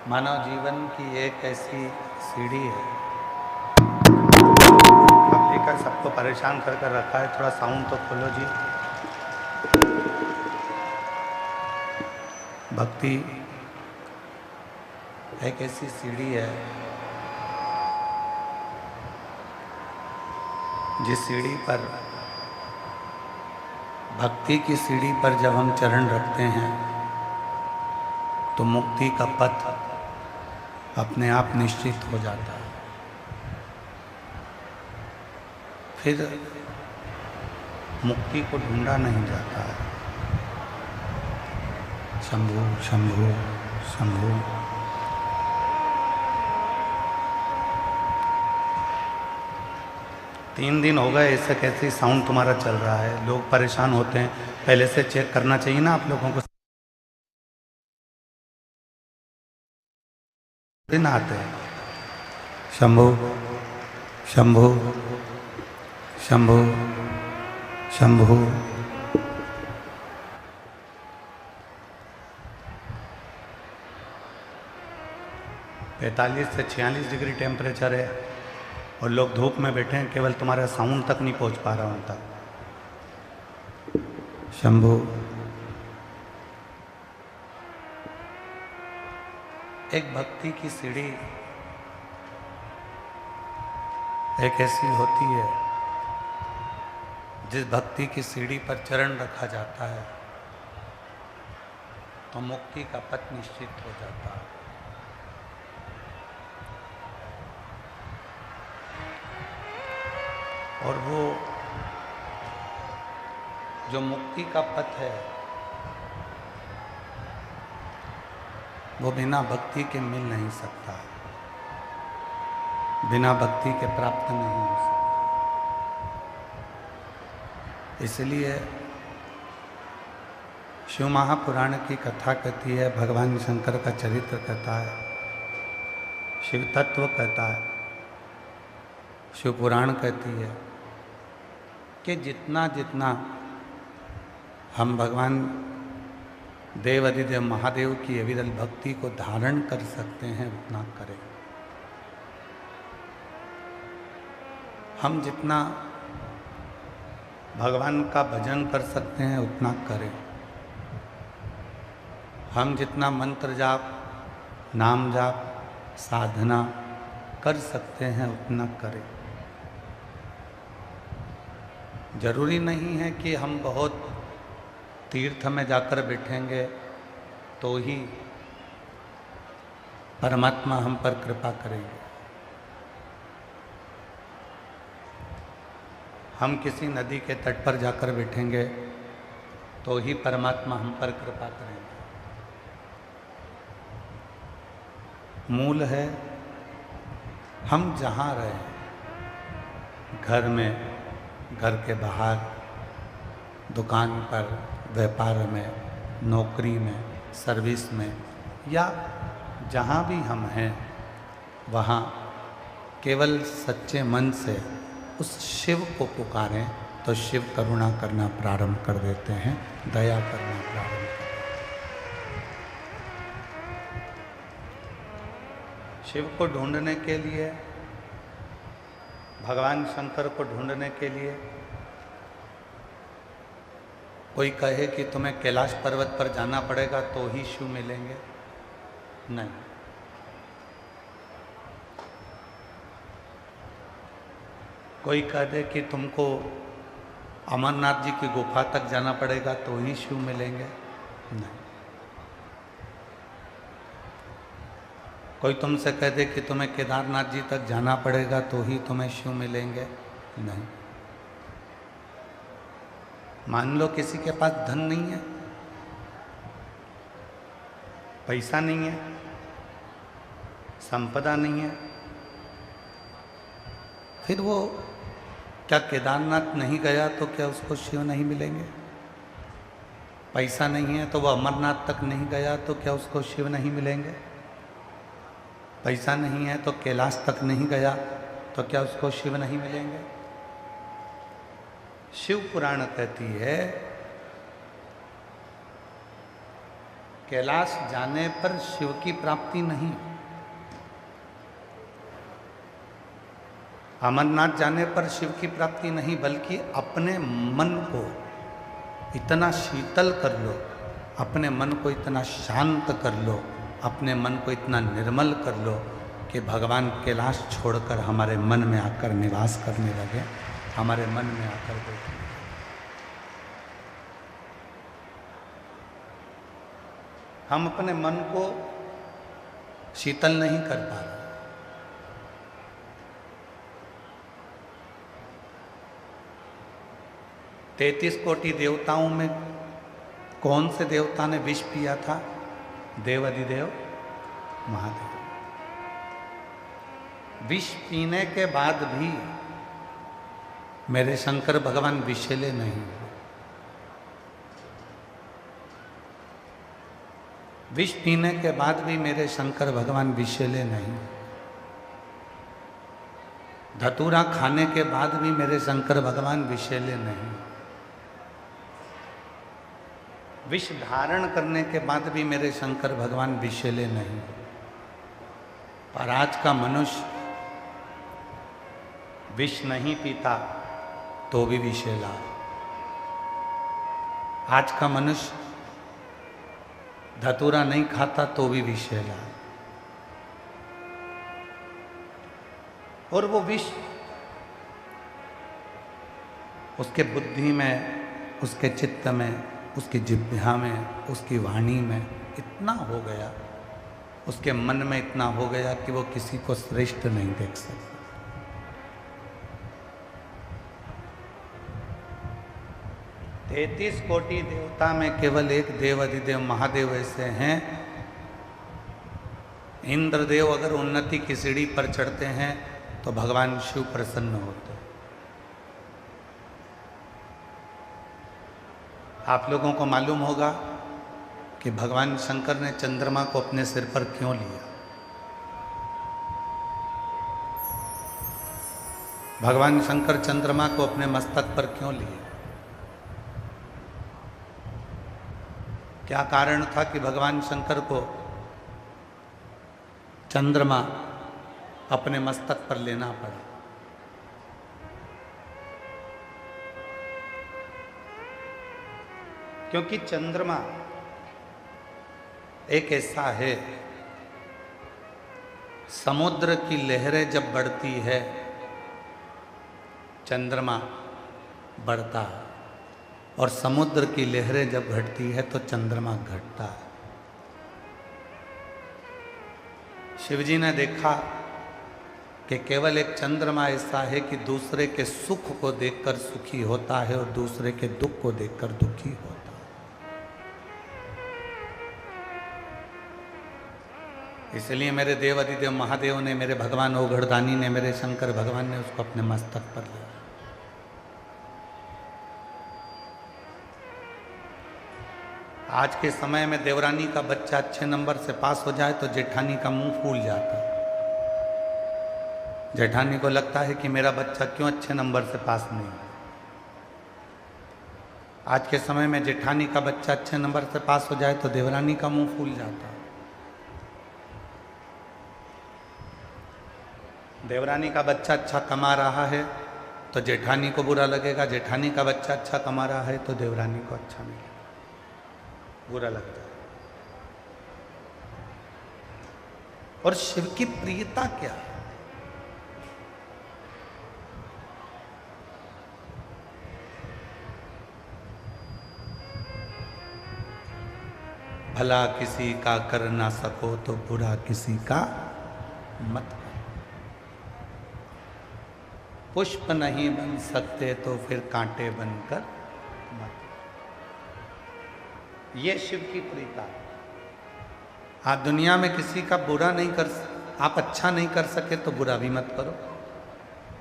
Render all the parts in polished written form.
मानव जीवन की एक ऐसी सीढ़ी है। पब्लिक का सबको परेशान कर कर रखा है, थोड़ा साउंड तो खोलो जी। भक्ति एक ऐसी सीढ़ी है जिस सीढ़ी पर, भक्ति की सीढ़ी पर जब हम चरण रखते हैं तो मुक्ति का पथ अपने आप निश्चित हो जाता है। फिर मुक्ति को ढूंढा नहीं जाता है। शंभु शंभु शंभु। तीन दिन हो गए ऐसे कैसे साउंड तुम्हारा चल रहा है, लोग परेशान होते हैं। पहले से चेक करना चाहिए ना आप लोगों को। दिन आते हैं। शंभु शंभु शंभु शंभु। पैंतालीस से 46 डिग्री टेम्परेचर है और लोग धूप में बैठे हैं, केवल तुम्हारा साउंड तक नहीं पहुंच पा रहा उन तक। शंभु। एक भक्ति की सीढ़ी एक ऐसी होती है जिस भक्ति की सीढ़ी पर चरण रखा जाता है तो मुक्ति का पथ निश्चित हो जाता है। और वो जो मुक्ति का पथ है वो बिना भक्ति के मिल नहीं सकता, बिना भक्ति के प्राप्त नहीं हो सकता। इसलिए शिव महापुराण की कथा कहती है, भगवान शंकर का चरित्र कहता है, शिव तत्व कहता है, शिव पुराण कहती है कि जितना जितना हम भगवान देव अधिदेव महादेव की अविरल भक्ति को धारण कर सकते हैं उतना करें। हम जितना भगवान का भजन कर सकते हैं उतना करें। हम जितना मंत्र जाप, नाम जाप, साधना कर सकते हैं उतना करें। जरूरी नहीं है कि हम बहुत तीर्थ में जाकर बैठेंगे तो ही परमात्मा हम पर कृपा करेंगे। हम किसी नदी के तट पर जाकर बैठेंगे तो ही परमात्मा हम पर कृपा करेंगे। मूल है हम जहाँ रहें, घर में, घर के बाहर, दुकान पर, व्यापार में, नौकरी में, सर्विस में, या जहाँ भी हम हैं वहाँ केवल सच्चे मन से उस शिव को पुकारें तो शिव करुणा करना प्रारंभ कर देते हैं, दया करना प्रारंभ कर देते हैं। शिव को ढूंढने के लिए, भगवान शंकर को ढूंढने के लिए कोई कहे कि तुम्हें कैलाश पर्वत पर जाना पड़ेगा तो ही शिव मिलेंगे, नहीं। कोई कह दे कि तुमको अमरनाथ जी की गुफा तक जाना पड़ेगा तो ही शिव मिलेंगे, नहीं। कोई तुमसे कह दे कि तुम्हें केदारनाथ जी तक जाना पड़ेगा तो ही तुम्हें शिव मिलेंगे, नहीं। मान लो किसी के पास धन नहीं है, पैसा नहीं है, संपदा नहीं है, फिर वो क्या केदारनाथ नहीं गया तो क्या उसको शिव नहीं मिलेंगे? पैसा नहीं है तो वो अमरनाथ तक नहीं गया तो क्या उसको शिव नहीं मिलेंगे? पैसा नहीं है तो कैलाश तक नहीं गया तो क्या उसको शिव नहीं मिलेंगे? शिव पुराण कहती है कैलाश जाने पर शिव की प्राप्ति नहीं, अमरनाथ जाने पर शिव की प्राप्ति नहीं, बल्कि अपने मन को इतना शीतल कर लो, अपने मन को इतना शांत कर लो, अपने मन को इतना निर्मल कर लो कि भगवान कैलाश छोड़कर हमारे मन में आकर निवास करने लगे, हमारे मन में आकर बैठे। हम अपने मन को शीतल नहीं कर पा रहे। तैतीस कोटि देवताओं में कौन से देवता ने विष पिया था? देवाधिदेव महादेव। विष पीने के बाद भी मेरे शंकर भगवान विषैले नहीं हुए। विष पीने के बाद भी मेरे शंकर भगवान विषैले नहीं। धतूरा खाने के बाद भी मेरे शंकर भगवान विषैले नहीं। विष धारण करने के बाद भी मेरे शंकर भगवान विषैले नहीं। पर आज का मनुष्य विष नहीं पीता तो भी विषैला। आज का मनुष्य धतूरा नहीं खाता तो भी विषैला। और वो विष उसके बुद्धि में, उसके चित्त में, उसकी जिह्वा में, उसकी वाणी में इतना हो गया, उसके मन में इतना हो गया कि वो किसी को श्रेष्ठ नहीं देख सकता। तैतीस कोटि देवता में केवल एक देवाधिदेव महादेव ऐसे हैं। इंद्रदेव अगर उन्नति की सीढ़ी पर चढ़ते हैं तो भगवान शिव प्रसन्न होते हैं। आप लोगों को मालूम होगा कि भगवान शंकर ने चंद्रमा को अपने सिर पर क्यों लिया। भगवान शंकर चंद्रमा को अपने मस्तक पर क्यों लिए? क्या कारण था कि भगवान शंकर को चंद्रमा अपने मस्तक पर लेना पड़ा? क्योंकि चंद्रमा एक ऐसा है, समुद्र की लहरें जब बढ़ती है चंद्रमा बढ़ता है, और समुद्र की लहरें जब घटती है तो चंद्रमा घटता है। शिवजी ने देखा कि केवल एक चंद्रमा ऐसा है कि दूसरे के सुख को देखकर सुखी होता है और दूसरे के दुख को देखकर दुखी होता है। इसलिए मेरे देवाधिदेव महादेव ने, मेरे भगवान ओघड़दानी ने, मेरे शंकर भगवान ने उसको अपने मस्तक पर लिया। आज के समय में देवरानी का बच्चा अच्छे नंबर से पास हो जाए तो जेठानी का मुंह फूल जाता है। जेठानी को लगता है कि मेरा बच्चा क्यों अच्छे नंबर से पास नहीं। आज के समय में जेठानी का बच्चा अच्छे नंबर से पास हो जाए तो देवरानी का मुंह फूल जाता है। देवरानी का बच्चा अच्छा कमा रहा है तो जेठानी को बुरा लगेगा, जेठानी का बच्चा अच्छा कमा रहा है तो देवरानी को अच्छा नहीं लगेगा, बुरा लगता है। और शिव की प्रियता क्या है? भला किसी का कर ना सको तो बुरा किसी का मत करो। पुष्प नहीं बन सकते तो फिर कांटे बनकर मत। ये शिव की प्रीता है। आप दुनिया में किसी का बुरा नहीं कर, आप अच्छा नहीं कर सके तो बुरा भी मत करो।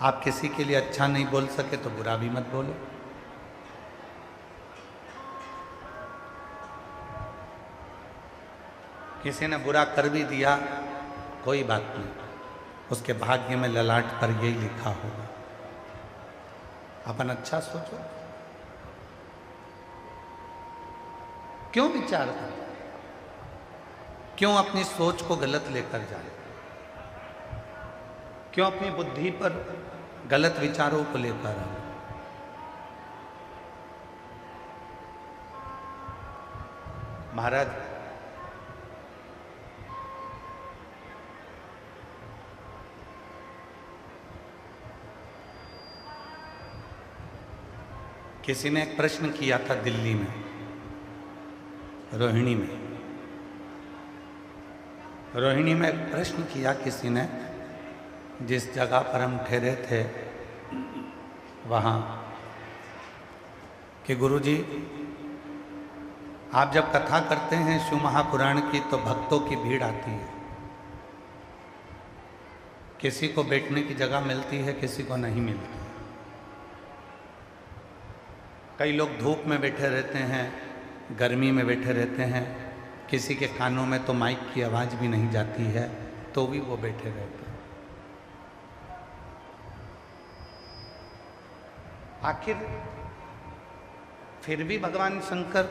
आप किसी के लिए अच्छा नहीं बोल सके तो बुरा भी मत बोलो। किसी ने बुरा कर भी दिया, कोई बात नहीं, उसके भाग्य में ललाट पर यही लिखा होगा। अपन अच्छा सोचो, क्यों विचार करो? क्यों अपनी सोच को गलत लेकर जाए, क्यों अपनी बुद्धि पर गलत विचारों को लेकर आए। महाराज किसी ने एक प्रश्न किया था दिल्ली में, रोहिणी में एक प्रश्न किया किसी ने, जिस जगह पर हम ठहरे थे वहाँ, कि गुरुजी आप जब कथा करते हैं शिव महापुराण की तो भक्तों की भीड़ आती है, किसी को बैठने की जगह मिलती है, किसी को नहीं मिलती। कई लोग धूप में बैठे रहते हैं, गर्मी में बैठे रहते हैं, किसी के कानों में तो माइक की आवाज़ भी नहीं जाती है, तो भी वो बैठे रहते हैं। आखिर फिर भी भगवान शंकर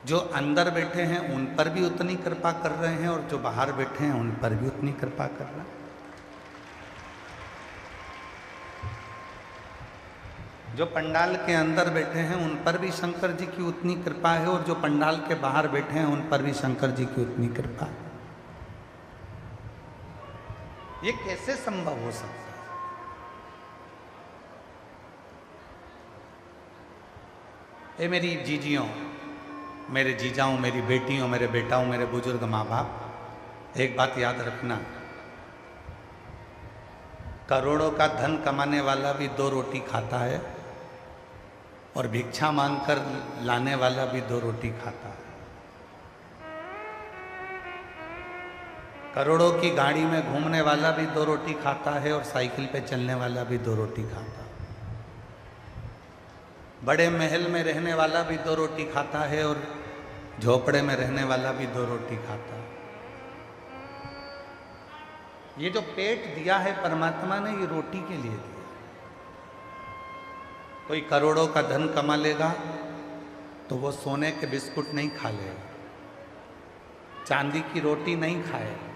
जो अंदर बैठे हैं उन पर भी उतनी कृपा कर रहे हैं और जो बाहर बैठे हैं उन पर भी उतनी कृपा कर रहे हैं। जो पंडाल के अंदर बैठे हैं उन पर भी शंकर जी की उतनी कृपा है और जो पंडाल के बाहर बैठे हैं उन पर भी शंकर जी की उतनी कृपा है। ये कैसे संभव हो सकता है? ये मेरी जीजियों, मेरे जीजाओं, मेरी बेटियों, मेरे बेटाओं, मेरे बुजुर्ग माँ बाप, एक बात याद रखना, करोड़ों का धन कमाने वाला भी 2 रोटी खाता है और भिक्षा मांगकर लाने वाला भी 2 रोटी खाता है। करोड़ों की गाड़ी में घूमने वाला भी 2 रोटी खाता है और साइकिल पे चलने वाला भी 2 रोटी खाता है। बड़े महल में रहने वाला भी 2 रोटी खाता है और झोपड़े में रहने वाला भी 2 रोटी खाता है। ये जो पेट दिया है परमात्मा ने, ये रोटी के लिए दिया। कोई करोड़ों का धन कमा लेगा तो वो सोने के बिस्कुट नहीं खा लेगा, चांदी की रोटी नहीं खाएगा,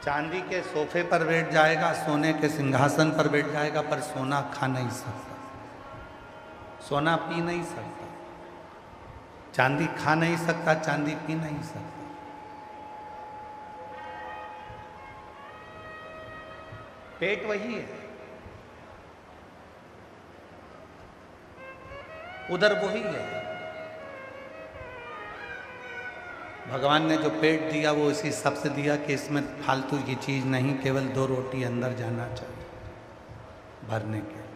चांदी के सोफे पर बैठ जाएगा, सोने के सिंहासन पर बैठ जाएगा, पर सोना खा नहीं सकता, सोना पी नहीं सकता, चांदी खा नहीं सकता, चांदी पी नहीं सकता। पेट वही है, उधर वही है। भगवान ने जो पेट दिया वो इसी सबसे दिया कि इसमें फालतू की चीज़ नहीं, केवल 2 रोटी अंदर जाना चाहिए भरने के।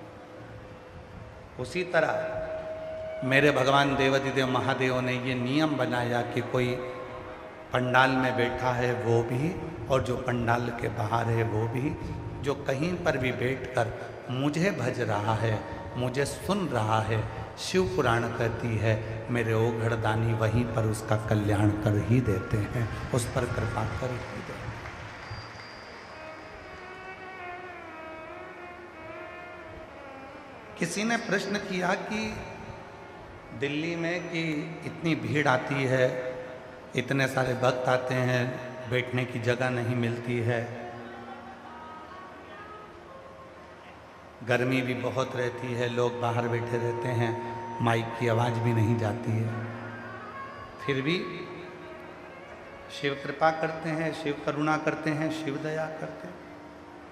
उसी तरह मेरे भगवान देवाधिदेव महादेव ने ये नियम बनाया कि कोई पंडाल में बैठा है वो भी और जो पंडाल के बाहर है वो भी, जो कहीं पर भी बैठकर मुझे भज रहा है, मुझे सुन रहा है, शिव पुराण कहती है मेरे ओघड़दानी वहीं पर उसका कल्याण कर ही देते हैं, उस पर कृपा कर ही देते हैं। किसी ने प्रश्न किया कि दिल्ली में कि इतनी भीड़ आती है, इतने सारे भक्त आते हैं, बैठने की जगह नहीं मिलती है, गर्मी भी बहुत रहती है, लोग बाहर बैठे रहते हैं, माइक की आवाज़ भी नहीं जाती है, फिर भी शिव कृपा करते हैं, शिव करुणा करते हैं, शिव दया करते हैं।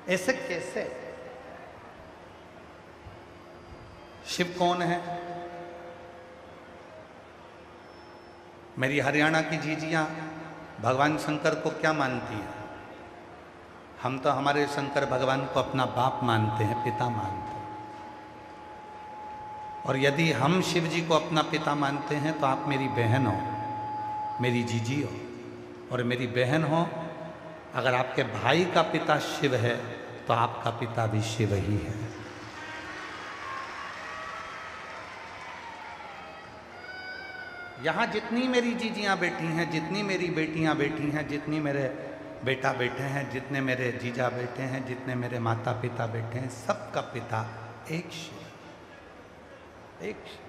ऐसे कैसे? शिव कौन है? मेरी हरियाणा की जीजियाँ भगवान शंकर को क्या मानती हैं? हम तो हमारे शंकर भगवान को अपना बाप मानते हैं, पिता मानते हैं। और यदि हम शिव जी को अपना पिता मानते हैं तो आप मेरी बहन हो, मेरी जीजी हो और मेरी बहन हो। अगर आपके भाई का पिता शिव है तो आपका पिता भी शिव ही है। यहाँ जितनी मेरी जीजियाँ बैठी हैं, जितनी मेरी बेटियाँ बैठी हैं, जितनी मेरे बेटा बैठे हैं, जितने मेरे जीजा बैठे हैं, जितने मेरे माता पिता बैठे हैं, सबका पिता एक शिव, एक शिव।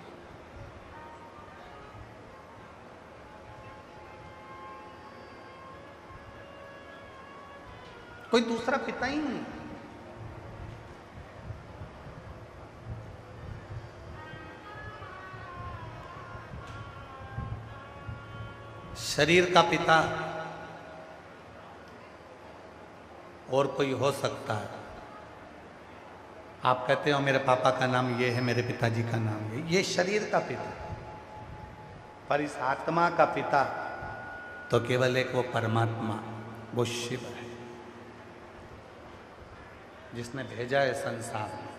कोई दूसरा पिता ही नहीं। शरीर का पिता और कोई हो सकता है। आप कहते हो मेरे पापा का नाम ये है, मेरे पिताजी का नाम ये शरीर का पिता। पर इस आत्मा का पिता तो केवल एक वो परमात्मा, वो शिव है, जिसने भेजा है संसार में।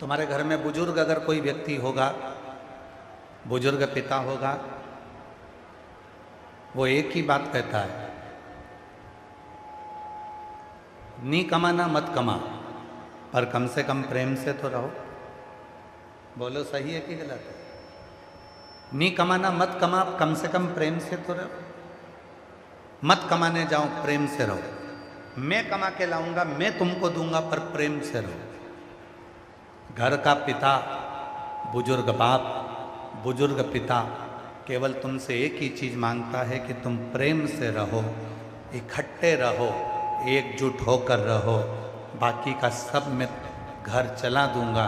तुम्हारे घर में बुजुर्ग अगर कोई व्यक्ति होगा, बुजुर्ग पिता होगा, वो एक ही बात कहता है, नी कमाना मत कमा, पर कम से कम प्रेम से तो रहो। बोलो सही है कि गलत है? नी कमाना मत कमा, कम से कम प्रेम से तो रहो। मत कमाने जाओ, प्रेम से रहो। मैं कमा के लाऊंगा, मैं तुमको दूंगा, पर प्रेम से रहो। घर का पिता, बुजुर्ग बाप, बुजुर्ग पिता केवल तुमसे एक ही चीज मांगता है कि तुम प्रेम से रहो, इकट्ठे रहो, एकजुट होकर रहो। बाकी का सब मैं घर चला दूंगा।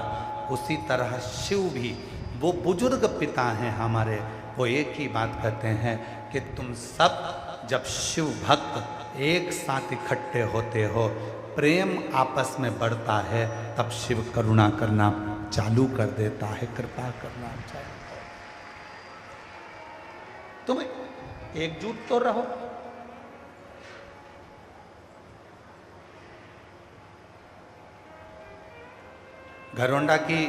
उसी तरह शिव भी, वो बुजुर्ग पिता हैं हमारे, वो एक ही बात कहते हैं कि तुम सब जब शिव भक्त एक साथ इकट्ठे होते हो, प्रेम आपस में बढ़ता है, तब शिव करुणा करना चालू कर देता है, कृपा करना चालू। तुम एकजुट तो रहो। घरौंडा की